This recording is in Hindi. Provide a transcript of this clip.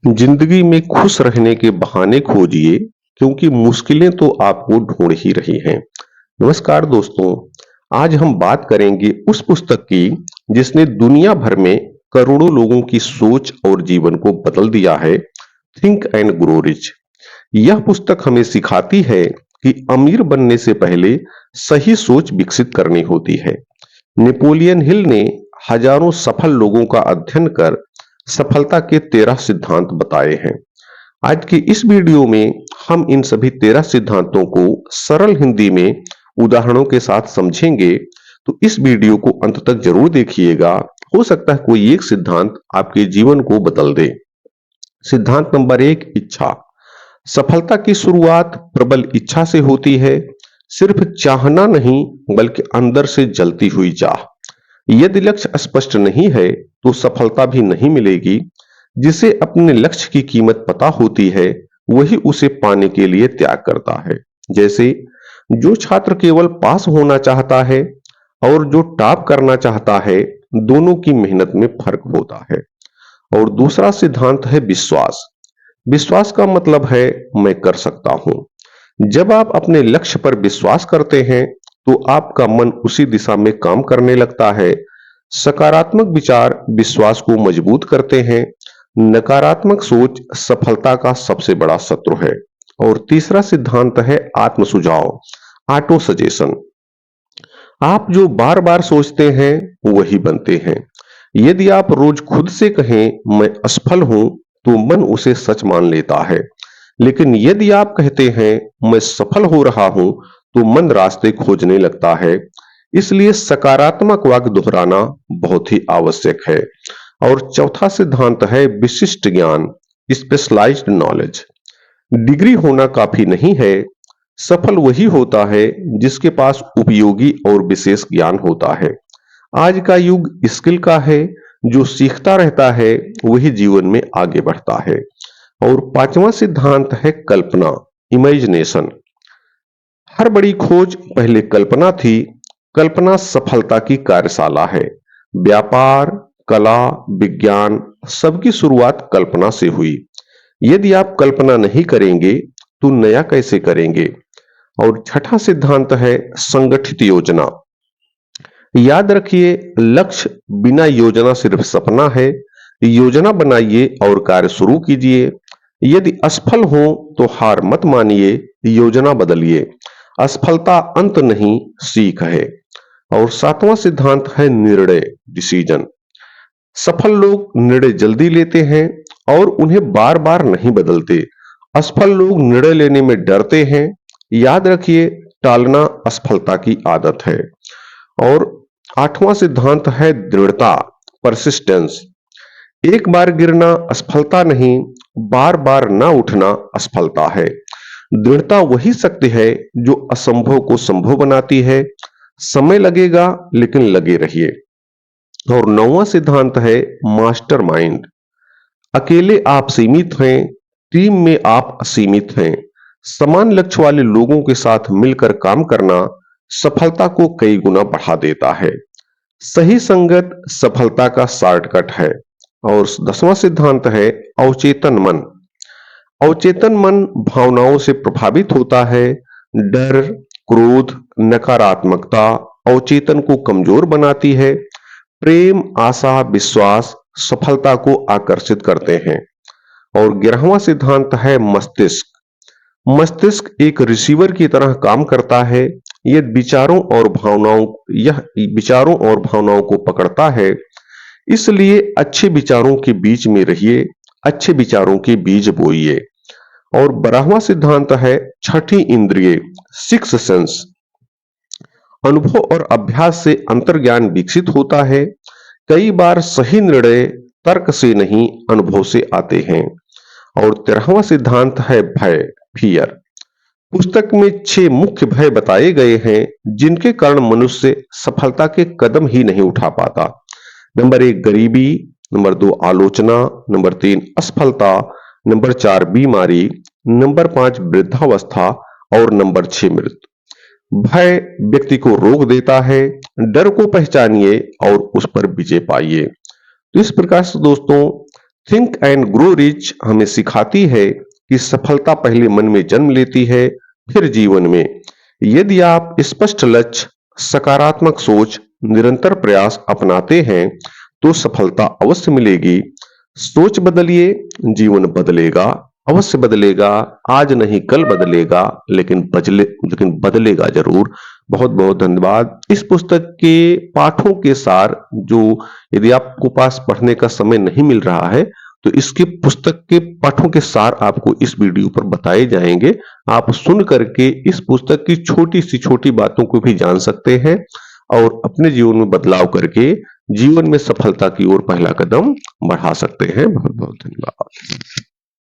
जिंदगी में खुश रहने के बहाने खोजिए क्योंकि मुश्किलें तो आपको ढूंढ ही रही हैं। नमस्कार दोस्तों, आज हम बात करेंगे उस पुस्तक की जिसने दुनिया भर में करोड़ों लोगों की सोच और जीवन को बदल दिया है। Think and grow rich. यह पुस्तक हमें सिखाती है कि अमीर बनने से पहले सही सोच विकसित करनी होती है। नेपोलियन हिल ने हजारों सफल लोगों का अध्ययन कर सफलता के 13 सिद्धांत बताए हैं। आज की इस वीडियो में हम इन सभी 13 सिद्धांतों को सरल हिंदी में उदाहरणों के साथ समझेंगे। तो इस वीडियो को अंत तक जरूर देखिएगा। हो सकता है कोई एक सिद्धांत आपके जीवन को बदल दे। सिद्धांत नंबर 1, इच्छा। सफलता की शुरुआत प्रबल इच्छा से होती है। सिर्फ चाहना नहीं, बल्कि अंदर से जलती हुई चाह। यदि लक्ष्य स्पष्ट नहीं है तो सफलता भी नहीं मिलेगी। जिसे अपने लक्ष्य की कीमत पता होती है वही उसे पाने के लिए त्याग करता है। जैसे जो छात्र केवल पास होना चाहता है और जो टॉप करना चाहता है, दोनों की मेहनत में फर्क होता है। और दूसरा सिद्धांत है विश्वास। विश्वास का मतलब है मैं कर सकता हूं। जब आप अपने लक्ष्य पर विश्वास करते हैं तो आपका मन उसी दिशा में काम करने लगता है। सकारात्मक विचार विश्वास को मजबूत करते हैं। नकारात्मक सोच सफलता का सबसे बड़ा शत्रु है। और तीसरा सिद्धांत है आत्म सुझाव, ऑटो सजेशन। आप जो बार बार सोचते हैं वही बनते हैं। यदि आप रोज खुद से कहें मैं असफल हूं तो मन उसे सच मान लेता है। लेकिन यदि आप कहते हैं मैं सफल हो रहा हूं तो मन रास्ते खोजने लगता है। इसलिए सकारात्मक वाक्य दोहराना बहुत ही आवश्यक है। और चौथा सिद्धांत है विशिष्ट ज्ञान, स्पेशलाइज्ड नॉलेज। डिग्री होना काफी नहीं है। सफल वही होता है जिसके पास उपयोगी और विशेष ज्ञान होता है। आज का युग स्किल का है। जो सीखता रहता है वही जीवन में आगे बढ़ता है। और पांचवा सिद्धांत है कल्पना, इमेजिनेशन। हर बड़ी खोज पहले कल्पना थी। कल्पना सफलता की कार्यशाला है। व्यापार, कला, विज्ञान सबकी शुरुआत कल्पना से हुई। यदि आप कल्पना नहीं करेंगे तो नया कैसे करेंगे। और छठा सिद्धांत है संगठित योजना। याद रखिए, लक्ष्य बिना योजना सिर्फ सपना है। योजना बनाइए और कार्य शुरू कीजिए। यदि असफल हो तो हार मत मानिए, योजना बदलिए। असफलता अंत नहीं, सीख है। और सातवां सिद्धांत है निर्णय, डिसीजन। सफल लोग निर्णय जल्दी लेते हैं और उन्हें बार बार नहीं बदलते। असफल लोग निर्णय लेने में डरते हैं। याद रखिए, टालना असफलता की आदत है। और आठवां सिद्धांत है दृढ़ता, परसिस्टेंस। एक बार गिरना असफलता नहीं, बार बार ना उठना असफलता है। दृढ़ता वही शक्ति है जो असंभव को संभव बनाती है। समय लगेगा लेकिन लगे रहिए। और नौवां सिद्धांत है मास्टरमाइंड। अकेले आप सीमित हैं, टीम में आप असीमित हैं। समान लक्ष्य वाले लोगों के साथ मिलकर काम करना सफलता को कई गुना बढ़ा देता है। सही संगत सफलता का शॉर्टकट है। और 10वां सिद्धांत है अवचेतन मन। अवचेतन मन भावनाओं से प्रभावित होता है। डर, क्रोध, नकारात्मकता अवचेतन को कमजोर बनाती है। प्रेम, आशा, विश्वास सफलता को आकर्षित करते हैं। और 11वां सिद्धांत है मस्तिष्क। मस्तिष्क एक रिसीवर की तरह काम करता है। यह विचारों और भावनाओं को पकड़ता है। इसलिए अच्छे विचारों के बीच में रहिए, अच्छे विचारों के बीज बोइए। और 12वां सिद्धांत है छठी इंद्रिय, सिक्स सेंस। अनुभव और अभ्यास से अंतर्ज्ञान विकसित होता है। कई बार सही निर्णय तर्क से नहीं, अनुभव से आते हैं। और 13वां सिद्धांत है भय, फियर। पुस्तक में 6 मुख्य भय बताए गए हैं जिनके कारण मनुष्य सफलता के कदम ही नहीं उठा पाता। नंबर 1 गरीबी, नंबर 2 आलोचना, नंबर 3 असफलता, नंबर 4 बीमारी, नंबर 5 वृद्धावस्था और नंबर 6 मृत्यु। भय व्यक्ति को रोक देता है। डर को पहचानिए और उस पर विजय पाइए। तो इस प्रकार से दोस्तों, थिंक एंड ग्रो रिच हमें सिखाती है कि सफलता पहले मन में जन्म लेती है, फिर जीवन में। यदि आप स्पष्ट लक्ष्य, सकारात्मक सोच, निरंतर प्रयास अपनाते हैं, तो सफलता अवश्य मिलेगी। सोच बदलिए, जीवन बदलेगा, अवश्य बदलेगा। आज नहीं कल बदलेगा, लेकिन बदलेगा जरूर। बहुत बहुत धन्यवाद। इस पुस्तक के पाठों के सार जो, यदि आपको पास पढ़ने का समय नहीं मिल रहा है, तो इसके पुस्तक के पाठों के सार आपको इस वीडियो पर बताए जाएंगे। आप सुन करके इस पुस्तक की छोटी सी छोटी बातों को भी जान सकते हैं और अपने जीवन में बदलाव करके जीवन में सफलता की ओर पहला कदम बढ़ा सकते हैं। बहुत बहुत धन्यवाद।